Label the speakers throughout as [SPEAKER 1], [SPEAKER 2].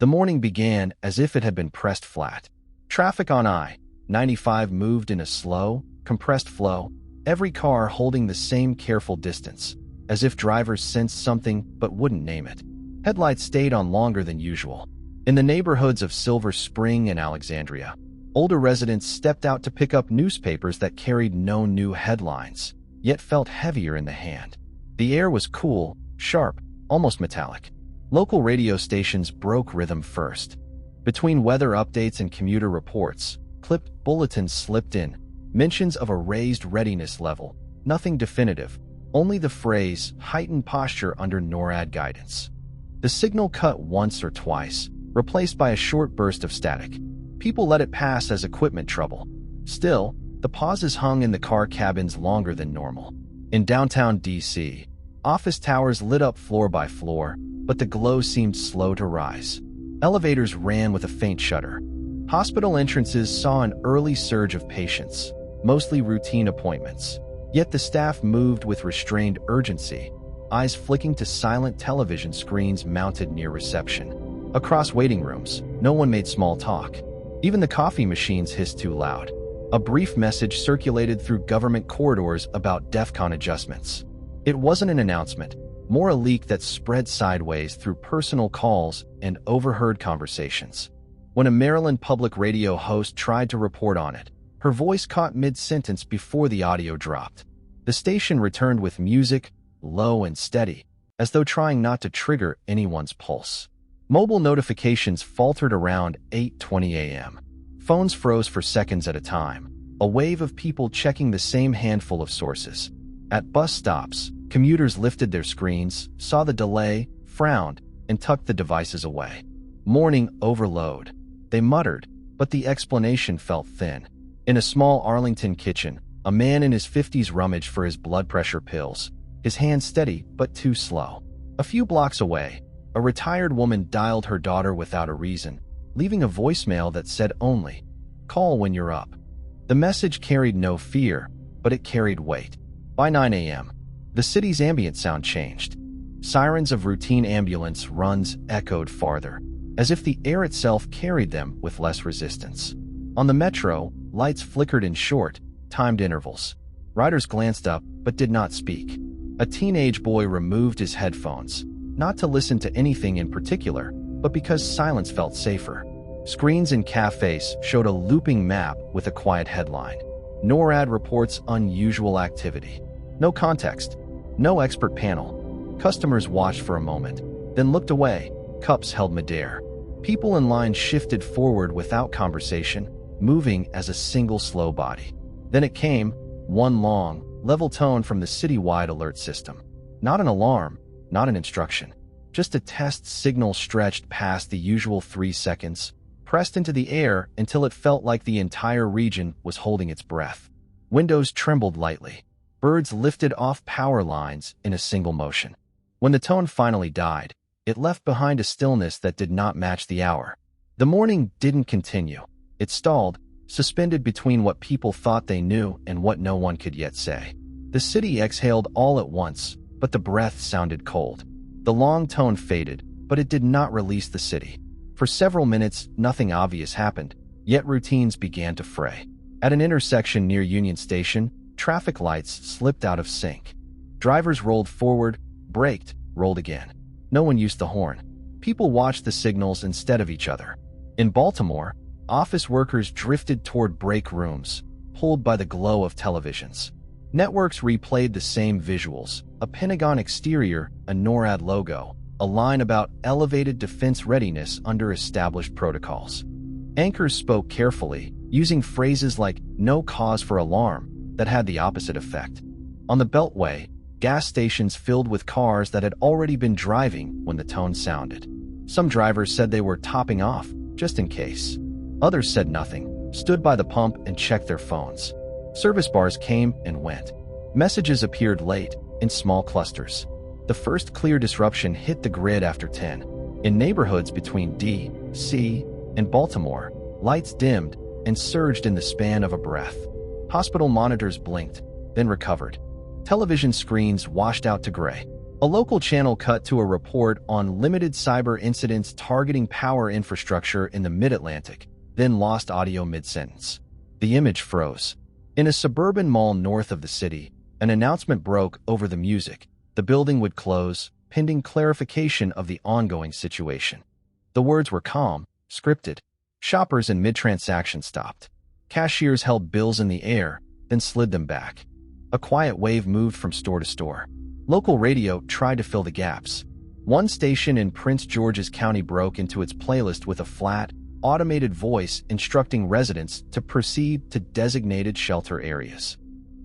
[SPEAKER 1] The morning began as if it had been pressed flat. Traffic on I-95 moved in a slow, compressed flow, every car holding the same careful distance, as if drivers sensed something but wouldn't name it. Headlights stayed on longer than usual. In the neighborhoods of Silver Spring and Alexandria, older residents stepped out to pick up newspapers that carried no new headlines, yet felt heavier in the hand. The air was cool, sharp, almost metallic. Local radio stations broke rhythm first. Between weather updates and commuter reports, clipped bulletins slipped in, mentions of a raised readiness level, nothing definitive, only the phrase, heightened posture under NORAD guidance. The signal cut once or twice, replaced by a short burst of static. People let it pass as equipment trouble. Still, the pauses hung in the car cabins longer than normal. In downtown D.C., office towers lit up floor by floor, but the glow seemed slow to rise. Elevators ran with a faint shudder. Hospital entrances saw an early surge of patients, mostly routine appointments. Yet the staff moved with restrained urgency, eyes flicking to silent television screens mounted near reception. Across waiting rooms, no one made small talk. Even the coffee machines hissed too loud. A brief message circulated through government corridors about DEFCON adjustments. It wasn't an announcement, more a leak that spread sideways through personal calls and overheard conversations. When a Maryland public radio host tried to report on it, her voice caught mid-sentence before the audio dropped. The station returned with music, low and steady, as though trying not to trigger anyone's pulse. Mobile notifications faltered around 8:20 a.m. Phones froze for seconds at a time, a wave of people checking the same handful of sources. At bus stops, commuters lifted their screens, saw the delay, frowned, and tucked the devices away. Morning overload. They muttered, but the explanation felt thin. In a small Arlington kitchen, a man in his 50s rummaged for his blood pressure pills, his hand steady but too slow. A few blocks away, a retired woman dialed her daughter without a reason, leaving a voicemail that said only, "Call when you're up." The message carried no fear, but it carried weight. By 9 a.m., the city's ambient sound changed. Sirens of routine ambulance runs echoed farther, as if the air itself carried them with less resistance. On the metro, lights flickered in short, timed intervals. Riders glanced up, but did not speak. A teenage boy removed his headphones, not to listen to anything in particular, but because silence felt safer. Screens in cafes showed a looping map with a quiet headline. NORAD reports unusual activity. No context. No expert panel. Customers watched for a moment, then looked away, cups held midair. People in line shifted forward without conversation, moving as a single slow body. Then it came, one long, level tone from the citywide alert system. Not an alarm, not an instruction. Just a test signal stretched past the usual 3 seconds, pressed into the air until it felt like the entire region was holding its breath. Windows trembled lightly. Birds lifted off power lines in a single motion. When the tone finally died, it left behind a stillness that did not match the hour. The morning didn't continue. It stalled, suspended between what people thought they knew and what no one could yet say. The city exhaled all at once, but the breath sounded cold. The long tone faded, but it did not release the city. For several minutes, nothing obvious happened, yet routines began to fray. At an intersection near Union Station, traffic lights slipped out of sync. Drivers rolled forward, braked, rolled again. No one used the horn. People watched the signals instead of each other. In Baltimore, office workers drifted toward break rooms, pulled by the glow of televisions. Networks replayed the same visuals: a Pentagon exterior, a NORAD logo, a line about elevated defense readiness under established protocols. Anchors spoke carefully, using phrases like "no cause for alarm" that had the opposite effect. On the Beltway, gas stations filled with cars that had already been driving when the tone sounded. Some drivers said they were topping off, just in case. Others said nothing, stood by the pump and checked their phones. Service bars came and went. Messages appeared late, in small clusters. The first clear disruption hit the grid after 10. In neighborhoods between D.C. and Baltimore, lights dimmed and surged in the span of a breath. Hospital monitors blinked, then recovered. Television screens washed out to gray. A local channel cut to a report on limited cyber incidents targeting power infrastructure in the mid-Atlantic, then lost audio mid-sentence. The image froze. In a suburban mall north of the city, an announcement broke over the music. The building would close, pending clarification of the ongoing situation. The words were calm, scripted. Shoppers in mid-transaction stopped. Cashiers held bills in the air, then slid them back. A quiet wave moved from store to store. Local radio tried to fill the gaps. One station in Prince George's County broke into its playlist with a flat, automated voice instructing residents to proceed to designated shelter areas.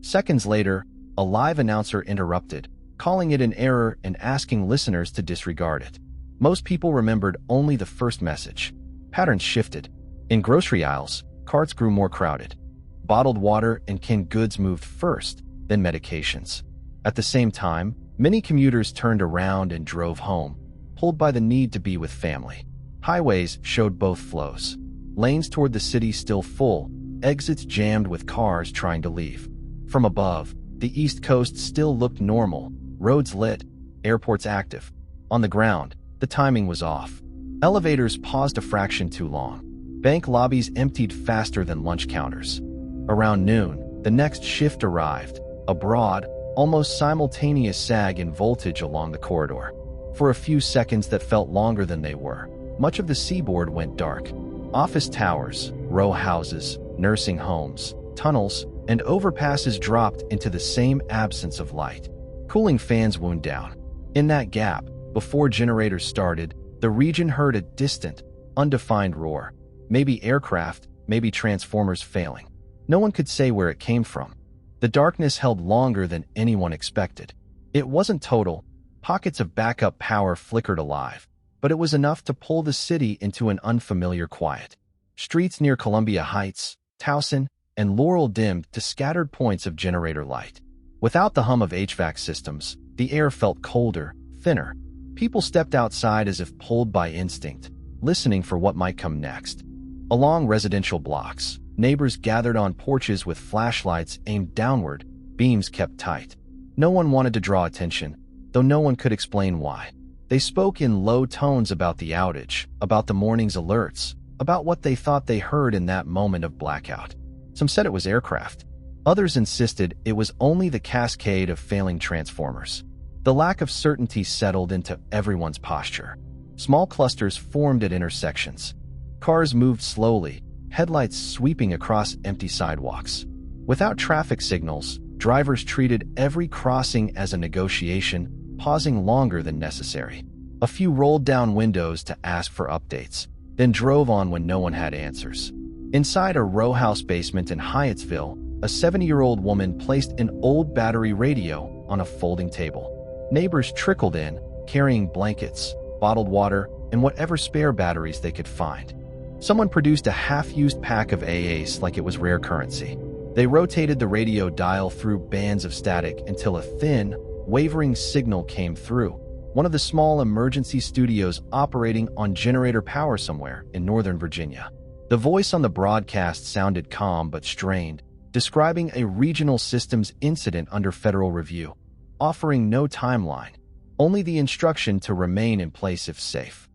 [SPEAKER 1] Seconds later, a live announcer interrupted, calling it an error and asking listeners to disregard it. Most people remembered only the first message. Patterns shifted. In grocery aisles, carts grew more crowded. Bottled water and canned goods moved first, then medications. At the same time, many commuters turned around and drove home, pulled by the need to be with family. Highways showed both flows. Lanes toward the city still full, exits jammed with cars trying to leave. From above, the East Coast still looked normal, roads lit, airports active. On the ground, the timing was off. Elevators paused a fraction too long. Bank lobbies emptied faster than lunch counters. Around noon, the next shift arrived, a broad, almost simultaneous sag in voltage along the corridor. For a few seconds that felt longer than they were, much of the seaboard went dark. Office towers, row houses, nursing homes, tunnels, and overpasses dropped into the same absence of light. Cooling fans wound down. In that gap, before generators started, the region heard a distant, undefined roar. Maybe aircraft, maybe transformers failing. No one could say where it came from. The darkness held longer than anyone expected. It wasn't total. Pockets of backup power flickered alive, but it was enough to pull the city into an unfamiliar quiet. Streets near Columbia Heights, Towson, and Laurel dimmed to scattered points of generator light. Without the hum of HVAC systems, the air felt colder, thinner. People stepped outside as if pulled by instinct, listening for what might come next. Along residential blocks, neighbors gathered on porches with flashlights aimed downward, beams kept tight. No one wanted to draw attention, though no one could explain why. They spoke in low tones about the outage, about the morning's alerts, about what they thought they heard in that moment of blackout. Some said it was aircraft. Others insisted it was only the cascade of failing transformers. The lack of certainty settled into everyone's posture. Small clusters formed at intersections. Cars moved slowly, headlights sweeping across empty sidewalks. Without traffic signals, drivers treated every crossing as a negotiation, pausing longer than necessary. A few rolled down windows to ask for updates, then drove on when no one had answers. Inside a row house basement in Hyattsville, a 70-year-old woman placed an old battery radio on a folding table. Neighbors trickled in, carrying blankets, bottled water, and whatever spare batteries they could find. Someone produced a half-used pack of AAs like it was rare currency. They rotated the radio dial through bands of static until a thin, wavering signal came through. One of the small emergency studios operating on generator power somewhere in Northern Virginia. The voice on the broadcast sounded calm but strained, describing a regional systems incident under federal review, offering no timeline, only the instruction to remain in place if safe.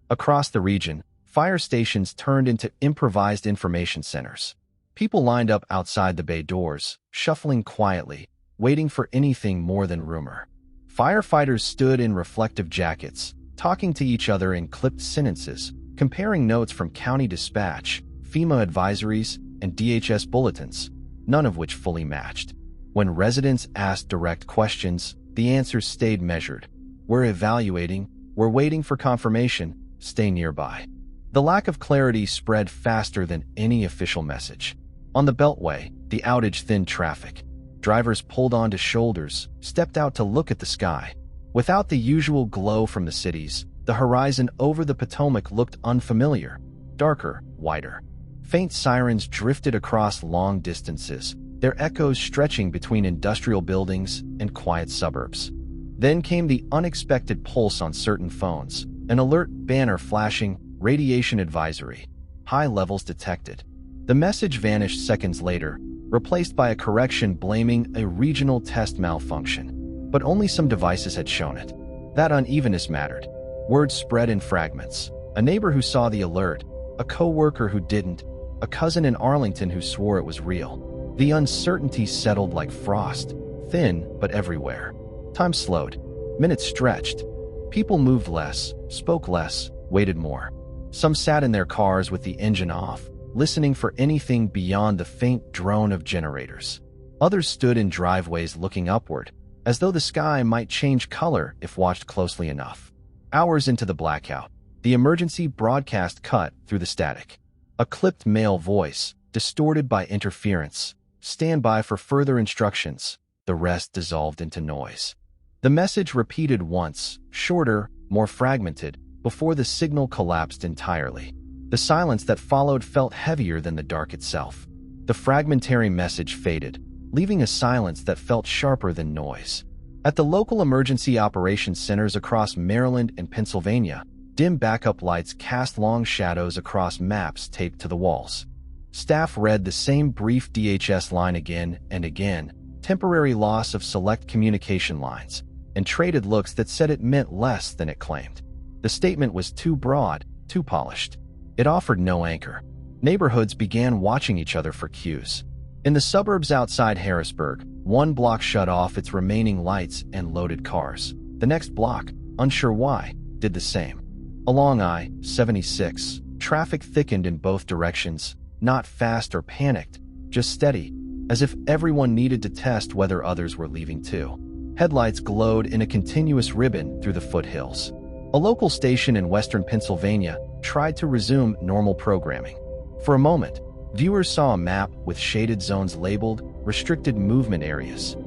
[SPEAKER 1] Across the region, fire stations turned into improvised information centers. People lined up outside the bay doors, shuffling quietly, waiting for anything more than rumor. Firefighters stood in reflective jackets, talking to each other in clipped sentences, comparing notes from county dispatch, FEMA advisories, and DHS bulletins, none of which fully matched. When residents asked direct questions, the answers stayed measured. We're evaluating, we're waiting for confirmation, stay nearby. The lack of clarity spread faster than any official message. On the Beltway, the outage thinned traffic. Drivers pulled onto shoulders, stepped out to look at the sky. Without the usual glow from the cities, the horizon over the Potomac looked unfamiliar, darker, wider. Faint sirens drifted across long distances, their echoes stretching between industrial buildings and quiet suburbs. Then came the unexpected pulse on certain phones, an alert banner flashing, radiation advisory, high levels detected. The message vanished seconds later, replaced by a correction blaming a regional test malfunction. but only some devices had shown it. That unevenness mattered. Word spread in fragments. A neighbor who saw the alert, a co-worker who didn't, a cousin in Arlington who swore it was real. The uncertainty settled like frost, thin but everywhere. Time slowed. Minutes stretched. People moved less, spoke less, waited more. Some sat in their cars with the engine off, listening for anything beyond the faint drone of generators. Others stood in driveways looking upward, as though the sky might change color if watched closely enough. Hours into the blackout, the emergency broadcast cut through the static. A clipped male voice, distorted by interference. Stand by for further instructions. The rest dissolved into noise. The message repeated once, shorter, more fragmented, before the signal collapsed entirely. The silence that followed felt heavier than the dark itself. The fragmentary message faded, leaving a silence that felt sharper than noise. At the local emergency operations centers across Maryland and Pennsylvania, dim backup lights cast long shadows across maps taped to the walls. Staff read the same brief DHS line again and again, temporary loss of select communication lines, and traded looks that said it meant less than it claimed. The statement was too broad, too polished. It offered no anchor. Neighborhoods began watching each other for cues. In the suburbs outside Harrisburg, one block shut off its remaining lights and loaded cars. The next block, unsure why, did the same. Along I-76, traffic thickened in both directions, not fast or panicked, just steady, as if everyone needed to test whether others were leaving too. Headlights glowed in a continuous ribbon through the foothills. A local station in western Pennsylvania tried to resume normal programming. For a moment, viewers saw a map with shaded zones labeled restricted movement areas.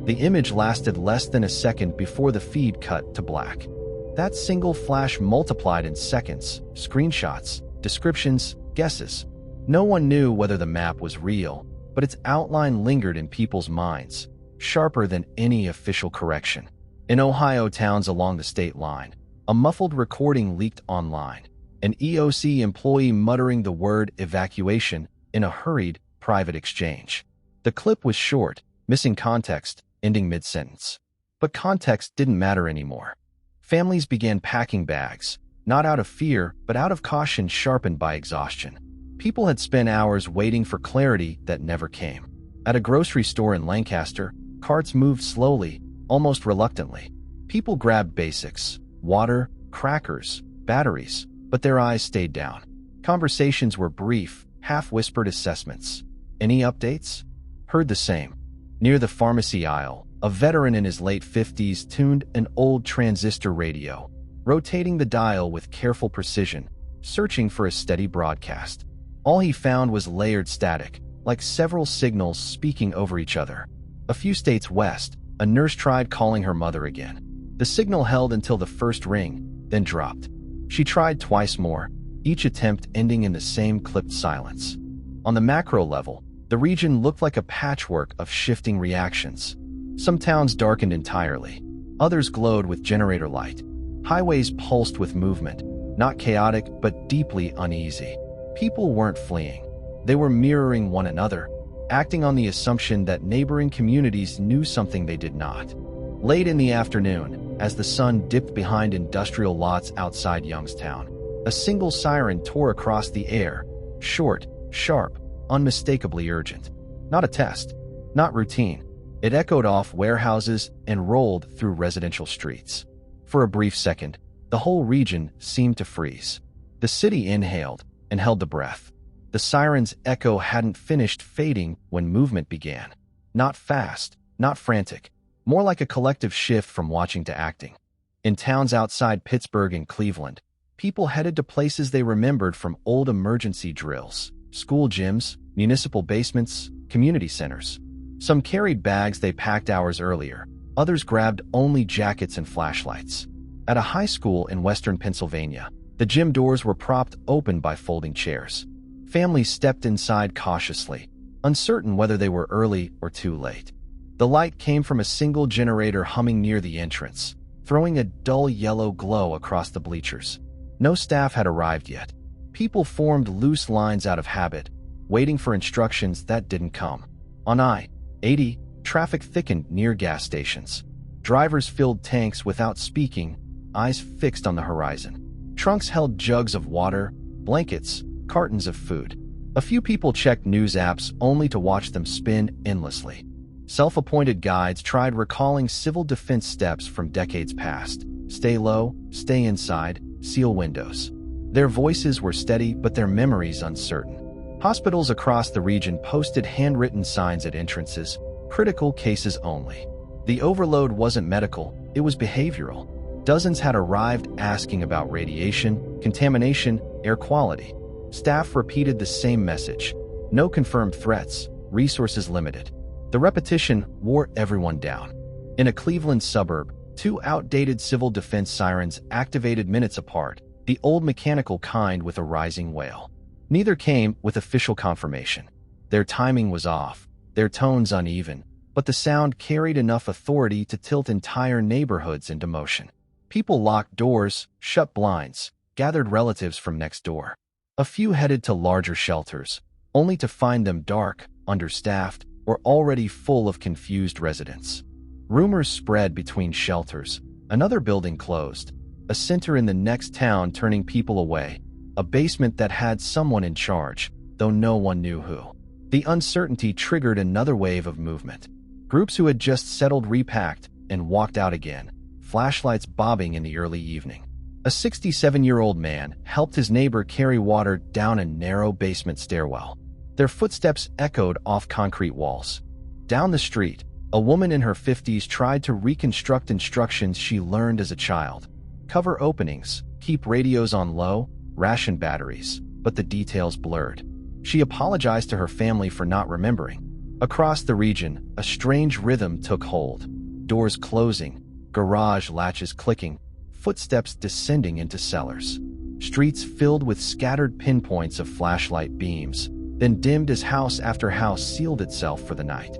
[SPEAKER 1] The image lasted less than a second before the feed cut to black. That single flash multiplied in seconds, screenshots, descriptions, guesses. No one knew whether the map was real, but its outline lingered in people's minds, sharper than any official correction. In Ohio towns along the state line, a muffled recording leaked online. An EOC employee muttering the word evacuation in a hurried, private exchange. The clip was short, missing context, ending mid-sentence. But context didn't matter anymore. Families began packing bags, not out of fear, but out of caution sharpened by exhaustion. People had spent hours waiting for clarity that never came. At a grocery store in Lancaster, carts moved slowly, almost reluctantly. People grabbed basics, water, crackers, batteries, but their eyes stayed down. Conversations were brief, half-whispered assessments. Any updates? Heard the same. Near the pharmacy aisle, a veteran in his late 50s tuned an old transistor radio, rotating the dial with careful precision, searching for a steady broadcast. All he found was layered static, like several signals speaking over each other. A few states west, a nurse tried calling her mother again. The signal held until the first ring, then dropped. She tried twice more, each attempt ending in the same clipped silence. On the macro level, the region looked like a patchwork of shifting reactions. Some towns darkened entirely. Others glowed with generator light. Highways pulsed with movement, not chaotic but deeply uneasy. People weren't fleeing. They were mirroring one another, acting on the assumption that neighboring communities knew something they did not. Late in the afternoon, as the sun dipped behind industrial lots outside Youngstown, a single siren tore across the air, short, sharp, unmistakably urgent. Not a test, not routine. It echoed off warehouses and rolled through residential streets. For a brief second, the whole region seemed to freeze. The city inhaled and held the breath. The siren's echo hadn't finished fading when movement began. Not fast, not frantic, more like a collective shift from watching to acting. In towns outside Pittsburgh and Cleveland, people headed to places they remembered from old emergency drills, school gyms, municipal basements, community centers. Some carried bags they packed hours earlier. Others grabbed only jackets and flashlights. At a high school in western Pennsylvania, the gym doors were propped open by folding chairs. Families stepped inside cautiously, uncertain whether they were early or too late. The light came from a single generator humming near the entrance, throwing a dull yellow glow across the bleachers. No staff had arrived yet. People formed loose lines out of habit, waiting for instructions that didn't come. On I-80, traffic thickened near gas stations. Drivers filled tanks without speaking, eyes fixed on the horizon. Trunks held jugs of water, blankets, cartons of food. A few people checked news apps only to watch them spin endlessly. Self-appointed guides tried recalling civil defense steps from decades past. Stay low, stay inside, seal windows. Their voices were steady, but their memories uncertain. Hospitals across the region posted handwritten signs at entrances, critical cases only. The overload wasn't medical, it was behavioral. Dozens had arrived asking about radiation, contamination, air quality. Staff repeated the same message. No confirmed threats, resources limited. The repetition wore everyone down. In a Cleveland suburb, two outdated civil defense sirens activated minutes apart, the old mechanical kind with a rising wail. Neither came with official confirmation. Their timing was off, their tones uneven, but the sound carried enough authority to tilt entire neighborhoods into motion. People locked doors, shut blinds, gathered relatives from next door. A few headed to larger shelters, only to find them dark, understaffed, or already full of confused residents. Rumors spread between shelters. Another building closed. A center in the next town turning people away. A basement that had someone in charge, though no one knew who. The uncertainty triggered another wave of movement. Groups who had just settled repacked and walked out again, flashlights bobbing in the early evening. A 67-year-old man helped his neighbor carry water down a narrow basement stairwell. Their footsteps echoed off concrete walls. Down the street, a woman in her 50s tried to reconstruct instructions she learned as a child. Cover openings, keep radios on low, ration batteries, but the details blurred. She apologized to her family for not remembering. Across the region, a strange rhythm took hold. Doors closing, garage latches clicking, footsteps descending into cellars. Streets filled with scattered pinpoints of flashlight beams, then dimmed as house after house sealed itself for the night.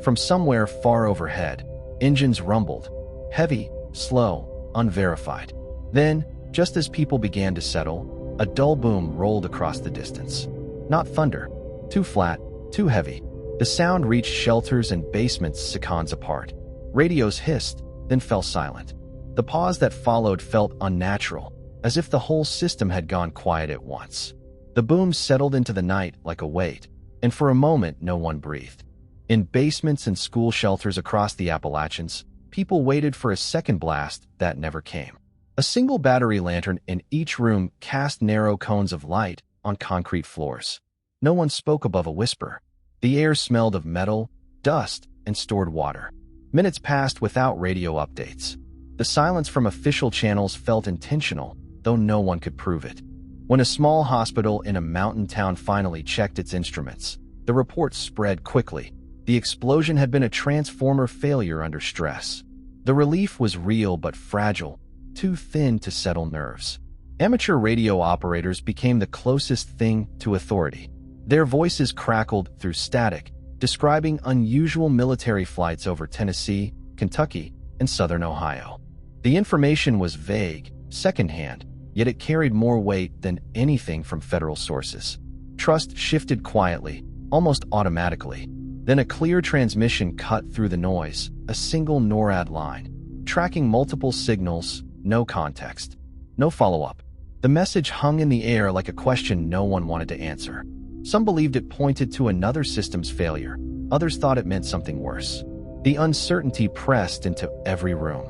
[SPEAKER 1] From somewhere far overhead, engines rumbled, heavy, slow, unverified. Then, just as people began to settle, a dull boom rolled across the distance. Not thunder, too flat, too heavy. The sound reached shelters and basements seconds apart. Radios hissed, then fell silent. The pause that followed felt unnatural, as if the whole system had gone quiet at once. The boom settled into the night like a weight, and for a moment no one breathed. In basements and school shelters across the Appalachians, people waited for a second blast that never came. A single battery lantern in each room cast narrow cones of light on concrete floors. No one spoke above a whisper. The air smelled of metal, dust, and stored water. Minutes passed without radio updates. The silence from official channels felt intentional, though no one could prove it. When a small hospital in a mountain town finally checked its instruments, the reports spread quickly. The explosion had been a transformer failure under stress. The relief was real but fragile, too thin to settle nerves. Amateur radio operators became the closest thing to authority. Their voices crackled through static, describing unusual military flights over Tennessee, Kentucky, and southern Ohio. The information was vague, secondhand, yet it carried more weight than anything from federal sources. Trust shifted quietly, almost automatically. Then a clear transmission cut through the noise, a single NORAD line, tracking multiple signals, no context, no follow-up. The message hung in the air like a question no one wanted to answer. Some believed it pointed to another system's failure. Others thought it meant something worse. The uncertainty pressed into every room.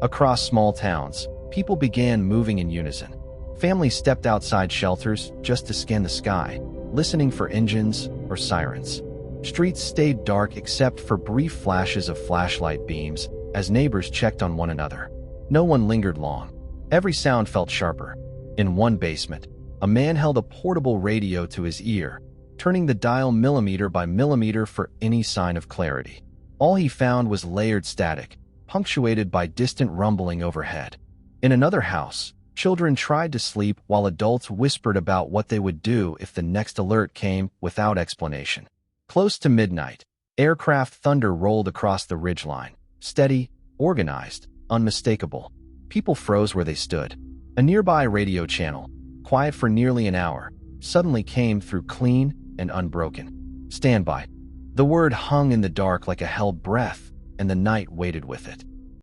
[SPEAKER 1] Across small towns, people began moving in unison. Families stepped outside shelters just to scan the sky, listening for engines or sirens. Streets stayed dark except for brief flashes of flashlight beams as neighbors checked on one another. No one lingered long. Every sound felt sharper. In one basement, a man held a portable radio to his ear, turning the dial millimeter by millimeter for any sign of clarity. All he found was layered static, punctuated by distant rumbling overhead. In another house, children tried to sleep while adults whispered about what they would do if the next alert came without explanation. Close to midnight, aircraft thunder rolled across the ridgeline, steady, organized, unmistakable. People froze where they stood. A nearby radio channel, quiet for nearly an hour, suddenly came through clean and unbroken. Stand by. The word hung in the dark like a held breath, and the night waited with it.